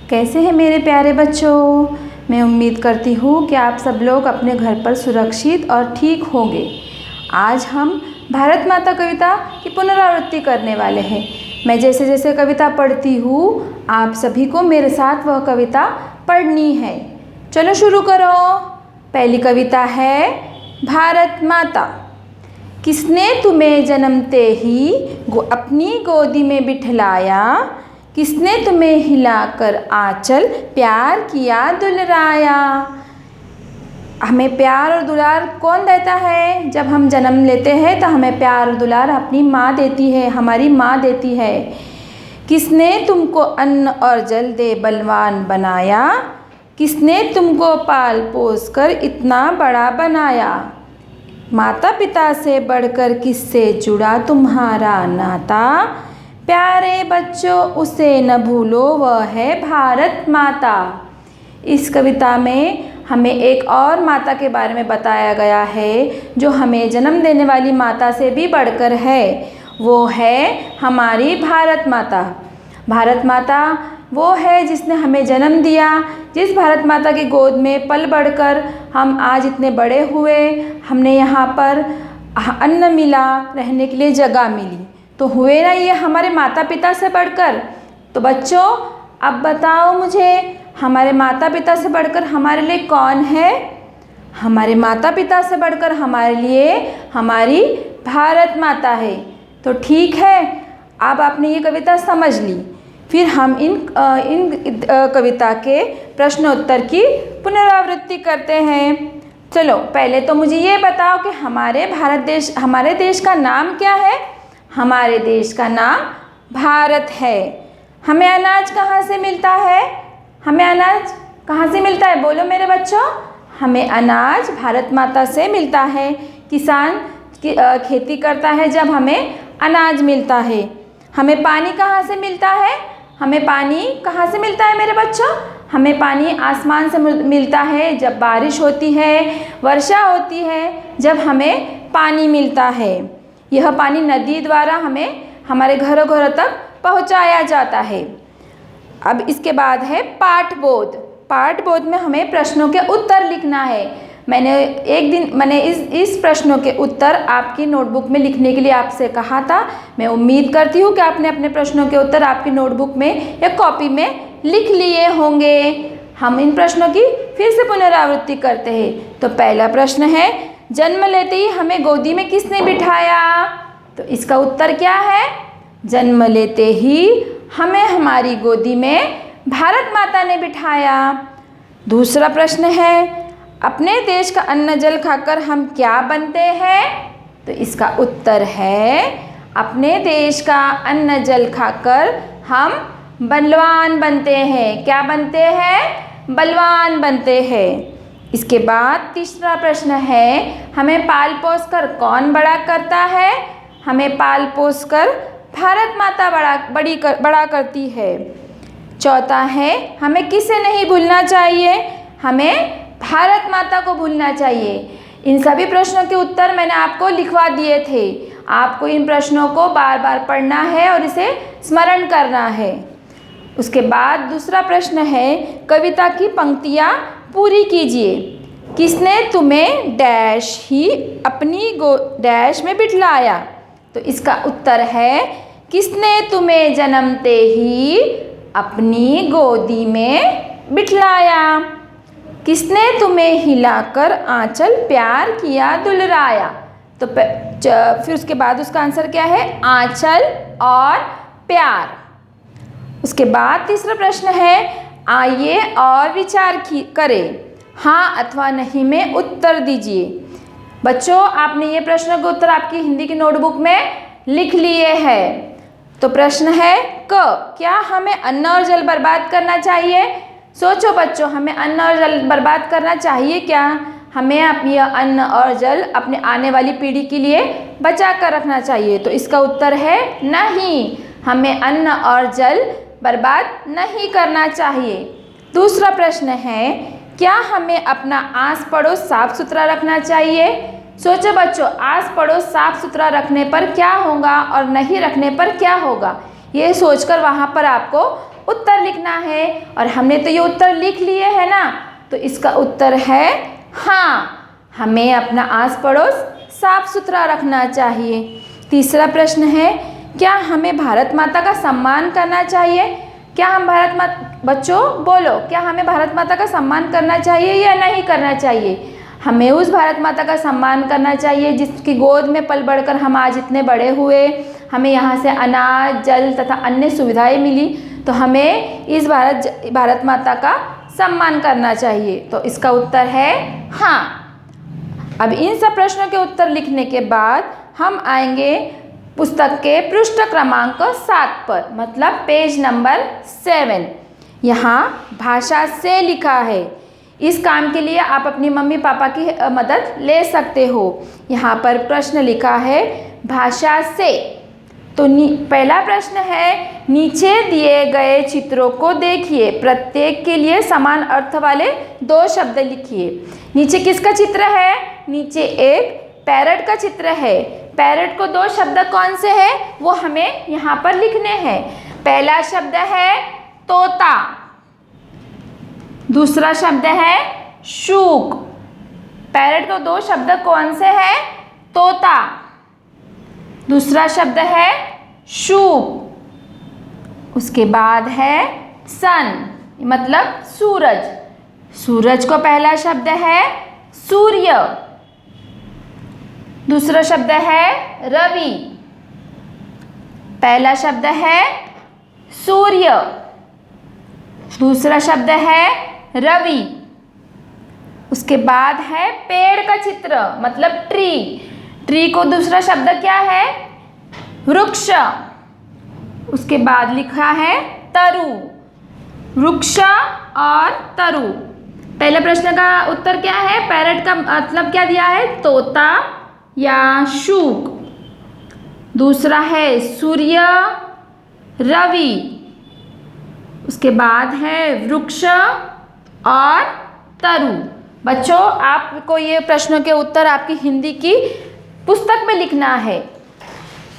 कैसे हैं मेरे प्यारे बच्चों। मैं उम्मीद करती हूँ कि आप सब लोग अपने घर पर सुरक्षित और ठीक होंगे। आज हम भारत माता कविता की पुनरावृत्ति करने वाले हैं। मैं जैसे जैसे कविता पढ़ती हूँ आप सभी को मेरे साथ वह कविता पढ़नी है। चलो शुरू करो। पहली कविता है भारत माता। किसने तुम्हें जन्मते ही अपनी गोदी में बिठलाया, किसने तुम्हें हिलाकर आंचल प्यार किया दुलराया। हमें प्यार और दुलार कौन देता है? जब हम जन्म लेते हैं तो हमें प्यार और दुलार अपनी माँ देती है, हमारी माँ देती है। किसने तुमको अन्न और जल दे बलवान बनाया, किसने तुमको पाल पोस कर इतना बड़ा बनाया। माता पिता से बढ़कर किससे जुड़ा तुम्हारा नाता, प्यारे बच्चों उसे न भूलो वह है भारत माता। इस कविता में हमें एक और माता के बारे में बताया गया है जो हमें जन्म देने वाली माता से भी बढ़कर है। वो है हमारी भारत माता। भारत माता वो है जिसने हमें जन्म दिया, जिस भारत माता की गोद में पल बढ़कर हम आज इतने बड़े हुए। हमने यहाँ पर अन्न मिला, रहने के लिए जगह मिली, तो हुए ना ये हमारे माता पिता से बढ़कर। तो बच्चों अब बताओ मुझे, हमारे माता पिता से बढ़कर हमारे लिए कौन है? हमारे माता पिता से बढ़कर हमारे लिए हमारी भारत माता है। तो ठीक है, अब आपने ये कविता समझ ली। फिर हम इन कविता के प्रश्नोत्तर की पुनरावृत्ति करते हैं। चलो पहले तो मुझे ये बताओ कि हमारे देश का नाम क्या है? हमारे देश का नाम भारत है। हमें अनाज कहाँ से मिलता है? हमें अनाज कहाँ से मिलता है? बोलो मेरे बच्चों। हमें अनाज भारत माता से मिलता है। किसान खेती करता है जब हमें अनाज मिलता है। हमें पानी कहाँ से मिलता है? हमें पानी कहाँ से मिलता है मेरे बच्चों? हमें पानी आसमान से मिलता है जब बारिश होती है, वर्षा होती है, जब हमें पानी मिलता है। यह पानी नदी द्वारा हमें हमारे घरों घरों तक पहुंचाया जाता है। अब इसके बाद है पाठबोध। पाठबोध में हमें प्रश्नों के उत्तर लिखना है। मैंने इस प्रश्नों के उत्तर आपकी नोटबुक में लिखने के लिए आपसे कहा था। मैं उम्मीद करती हूँ कि आपने अपने प्रश्नों के उत्तर आपकी नोटबुक में या कॉपी में लिख लिए होंगे। हम इन प्रश्नों की फिर से पुनरावृत्ति करते हैं। तो पहला प्रश्न है, जन्म लेते ही हमें गोदी में किसने बिठाया? तो इसका उत्तर क्या है? जन्म लेते ही हमें हमारी गोदी में भारत माता ने बिठाया। दूसरा प्रश्न है, अपने देश का अन्न जल खाकर हम क्या बनते हैं? तो इसका उत्तर है, अपने देश का अन्न जल खाकर हम बलवान बनते हैं। क्या बनते हैं? बलवान बनते हैं। इसके बाद तीसरा प्रश्न है, हमें पाल पोस कर कौन बड़ा करता है? हमें पाल पोस कर भारत माता बड़ा करती है। चौथा है, हमें किसे नहीं भूलना चाहिए? हमें भारत माता को भूलना चाहिए। इन सभी प्रश्नों के उत्तर मैंने आपको लिखवा दिए थे। आपको इन प्रश्नों को बार बार पढ़ना है और इसे स्मरण करना है। उसके बाद दूसरा प्रश्न है, कविता की पंक्तियाँ पूरी कीजिए। किसने तुम्हें डैश ही अपनी डैश में बिठलाया? तो इसका उत्तर है, किसने तुम्हें जन्मते ही अपनी गोदी में बिठलाया, किसने तुम्हें हिलाकर आंचल प्यार किया दुलराया। तो फिर उसके बाद उसका आंसर क्या है? आंचल और प्यार। उसके बाद तीसरा प्रश्न है, आइए और विचार करें, हाँ अथवा नहीं में उत्तर दीजिए। बच्चों आपने ये प्रश्नों के उत्तर आपकी हिंदी की नोटबुक में लिख लिए हैं। तो प्रश्न है क, क्या हमें अन्न और जल बर्बाद करना चाहिए? सोचो बच्चों, हमें अन्न और जल बर्बाद करना चाहिए क्या? हमें यह अन्न और जल अपने आने वाली पीढ़ी के लिए बचा कर रखना चाहिए। तो इसका उत्तर है नहीं, हमें अन्न और जल बर्बाद नहीं करना चाहिए। दूसरा प्रश्न है, क्या हमें अपना आस पड़ोस साफ सुथरा रखना चाहिए? सोचो बच्चों, आस पड़ोस साफ सुथरा रखने पर क्या होगा और नहीं रखने पर क्या होगा, ये सोचकर वहाँ पर आपको उत्तर लिखना है। और हमने तो ये उत्तर लिख लिए है ना, तो इसका उत्तर है हाँ, हमें अपना आस पड़ोस साफ सुथरा रखना चाहिए। तीसरा प्रश्न है, क्या हमें भारत माता का सम्मान करना चाहिए? क्या हम बच्चों बोलो, क्या हमें भारत माता का सम्मान करना चाहिए या नहीं करना चाहिए? हमें उस भारत माता का सम्मान करना चाहिए जिसकी गोद में पल बढ़कर हम आज इतने बड़े हुए, हमें यहाँ से अनाज, जल तथा अन्य सुविधाएं मिली, तो हमें इस भारत माता का सम्मान करना चाहिए। तो इसका उत्तर है हाँ। अब इन सब प्रश्नों के उत्तर लिखने के बाद हम आएंगे पुस्तक के पृष्ठ क्रमांक 7 पर, मतलब पेज नंबर 7। यहाँ भाषा से लिखा है। इस काम के लिए आप अपनी मम्मी पापा की मदद ले सकते हो। यहाँ पर प्रश्न लिखा है भाषा से। तो पहला प्रश्न है, नीचे दिए गए चित्रों को देखिए, प्रत्येक के लिए समान अर्थ वाले 2 शब्द लिखिए। नीचे किसका चित्र है? नीचे एक पैरट का चित्र है। पैरट को 2 शब्द कौन से हैं वो हमें यहाँ पर लिखने हैं। पहला शब्द है तोता, दूसरा शब्द है शूक। पैरट को 2 शब्द कौन से हैं? तोता, दूसरा शब्द है शूक। उसके बाद है सन, मतलब सूरज। सूरज को पहला शब्द है सूर्य, दूसरा शब्द है रवि। पहला शब्द है सूर्य, दूसरा शब्द है रवि। उसके बाद है पेड़ का चित्र, मतलब ट्री। ट्री को दूसरा शब्द क्या है? वृक्ष। उसके बाद लिखा है तरु, वृक्ष और तरु। पहले प्रश्न का उत्तर क्या है? पैरट का मतलब क्या दिया है? तोता या शूक। दूसरा है सूर्य, रवि। उसके बाद है वृक्ष और तरु। बच्चों, आपको ये प्रश्नों के उत्तर आपकी हिंदी की पुस्तक में लिखना है।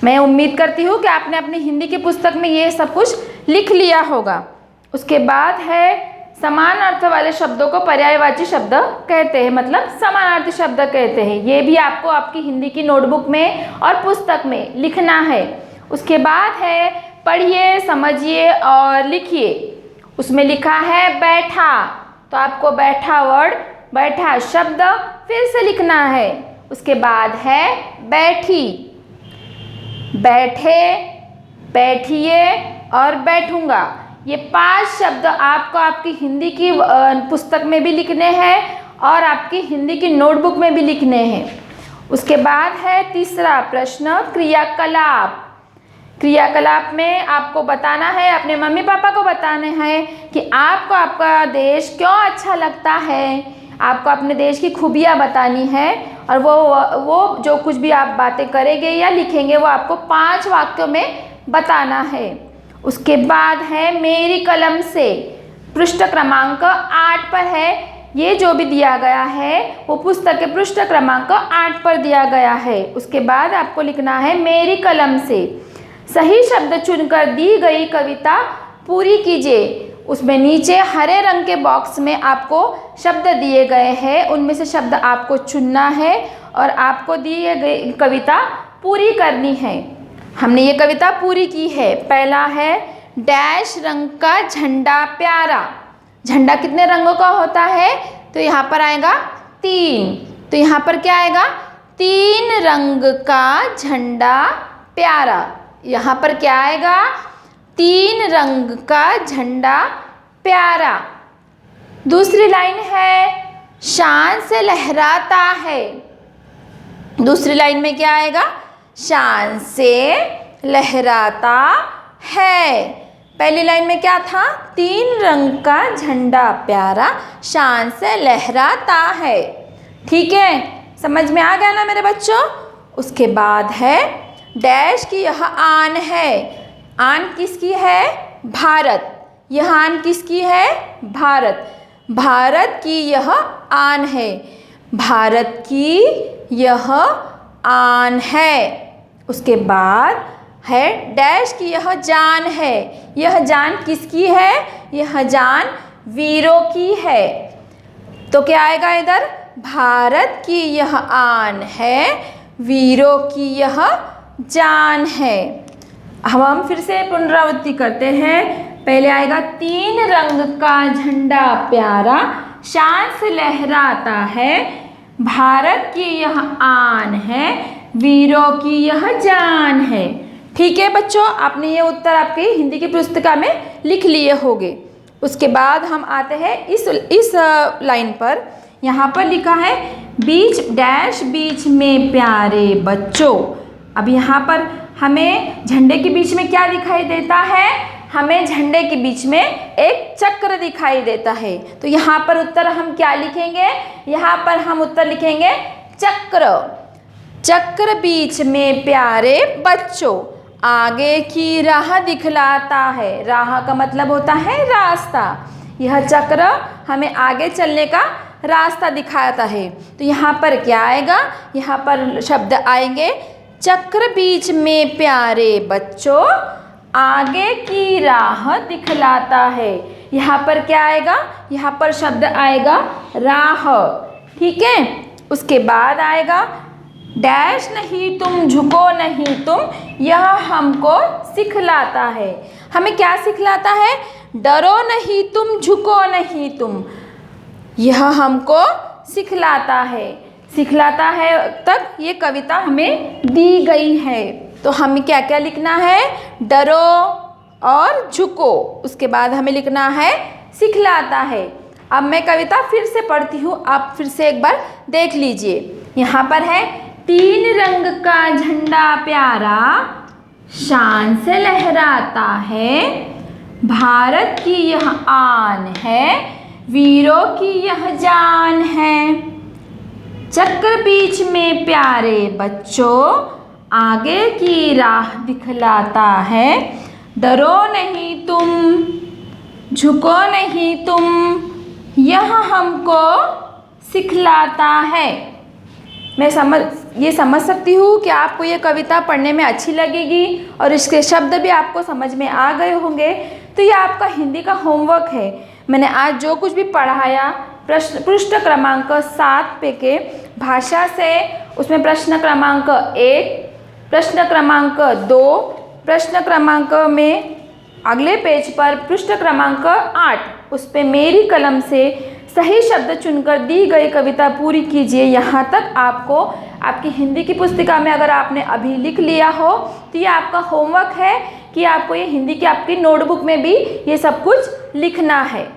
मैं उम्मीद करती हूँ कि आपने अपनी हिंदी की पुस्तक में ये सब कुछ लिख लिया होगा। उसके बाद है समान अर्थ वाले शब्दों को पर्यायवाची शब्द कहते हैं, मतलब समानार्थी शब्द कहते हैं। ये भी आपको आपकी हिंदी की नोटबुक में और पुस्तक में लिखना है। उसके बाद है पढ़िए, समझिए और लिखिए। उसमें लिखा है बैठा, तो आपको बैठा वर्ड, बैठा शब्द फिर से लिखना है। उसके बाद है बैठी, बैठे, बैठिए और बैठूंगा। ये 5 शब्द आपको आपकी हिंदी की पुस्तक में भी लिखने हैं और आपकी हिंदी की नोटबुक में भी लिखने हैं। उसके बाद है तीसरा प्रश्न, क्रियाकलाप। क्रियाकलाप में आपको बताना है, अपने मम्मी पापा को बताना है कि आपको आपका देश क्यों अच्छा लगता है। आपको अपने देश की खूबियाँ बतानी है और वो जो कुछ भी आप बातें करेंगे या लिखेंगे वो आपको 5 वाक्यों में बताना है। उसके बाद है मेरी कलम से, पृष्ठ क्रमांक 8 पर है। ये जो भी दिया गया है वो पुस्तक के पृष्ठ क्रमांक 8 पर दिया गया है। उसके बाद आपको लिखना है मेरी कलम से। सही शब्द चुनकर दी गई कविता पूरी कीजिए। उसमें नीचे हरे रंग के बॉक्स में आपको शब्द दिए गए हैं, उनमें से शब्द आपको चुनना है और आपको दिए गई कविता पूरी करनी है। हमने ये कविता पूरी की है। पहला है डैश रंग का झंडा प्यारा। झंडा कितने रंगों का होता है? तो यहाँ पर आएगा 3। तो यहाँ पर क्या आएगा? 3 रंग का झंडा प्यारा। यहाँ पर क्या आएगा? 3 रंग का झंडा प्यारा। दूसरी लाइन है शान से लहराता है। दूसरी लाइन में क्या आएगा? शान से लहराता है। पहली लाइन में क्या था? 3 रंग का झंडा प्यारा, शान से लहराता है। ठीक है, समझ में आ गया ना मेरे बच्चों? उसके बाद है डैश की यह आन है। आन किसकी है? भारत। यह आन किसकी है? भारत। भारत की यह आन है। भारत की यह आन है। उसके बाद है डैश की यह जान है। यह जान किसकी है? यह जान वीरों की है। तो क्या आएगा इधर? भारत की यह आन है, वीरों की यह जान है। हम फिर से पुनरावृत्ति करते हैं। पहले आएगा 3 रंग का झंडा प्यारा, शान से लहराता है, भारत की यह आन है, वीरों की यह जान है। ठीक है बच्चों, आपने ये उत्तर आपकी हिंदी की पुस्तिका में लिख लिए होंगे। उसके बाद हम आते हैं इस लाइन पर। यहाँ पर लिखा है बीच डैश बीच में प्यारे बच्चों। अब यहाँ पर हमें झंडे के बीच में क्या दिखाई देता है? हमें झंडे के बीच में एक चक्र दिखाई देता है। तो यहाँ पर उत्तर हम क्या लिखेंगे? यहाँ पर हम उत्तर लिखेंगे चक्र। चक्र बीच में प्यारे बच्चों, आगे की राह दिखलाता है। राह का मतलब होता है रास्ता। यह चक्र हमें आगे चलने का रास्ता दिखाता है। तो यहाँ पर क्या आएगा? यहाँ पर शब्द आएंगे चक्र बीच में प्यारे बच्चों, आगे की राह दिखलाता है। यहाँ पर क्या आएगा? यहाँ पर शब्द आएगा राह। ठीक है, उसके बाद आएगा डैश नहीं तुम, झुको नहीं तुम, यह हमको सिखलाता है। हमें क्या सिखलाता है? डरो नहीं तुम, झुको नहीं तुम, यह हमको सिखलाता है। सिखलाता है तक ये कविता हमें दी गई है। तो हमें क्या क्या लिखना है? डरो और झुको। उसके बाद हमें लिखना है सिखलाता है। अब मैं कविता फिर से पढ़ती हूँ, आप फिर से एक बार देख लीजिए। यहाँ पर है 3 रंग का झंडा प्यारा, शान से लहराता है, भारत की यह आन है, वीरों की यह जान है। चक्र बीच में प्यारे बच्चों, आगे की राह दिखलाता है, डरो नहीं तुम, झुको नहीं तुम, यह हमको सिखलाता है। मैं ये समझ सकती हूँ कि आपको ये कविता पढ़ने में अच्छी लगेगी और इसके शब्द भी आपको समझ में आ गए होंगे। तो ये आपका हिंदी का होमवर्क है। मैंने आज जो कुछ भी पढ़ाया, पृष्ठ क्रमांक 7 पे के भाषा से, उसमें प्रश्न क्रमांक 1, प्रश्न क्रमांक 2, प्रश्न क्रमांक में अगले पेज पर पृष्ठ क्रमांक 8, उस पे मेरी कलम से सही शब्द चुनकर दी गई कविता पूरी कीजिए। यहाँ तक आपको आपकी हिंदी की पुस्तिका में अगर आपने अभी लिख लिया हो तो ये आपका होमवर्क है कि आपको ये हिंदी की आपकी नोटबुक में भी ये सब कुछ लिखना है।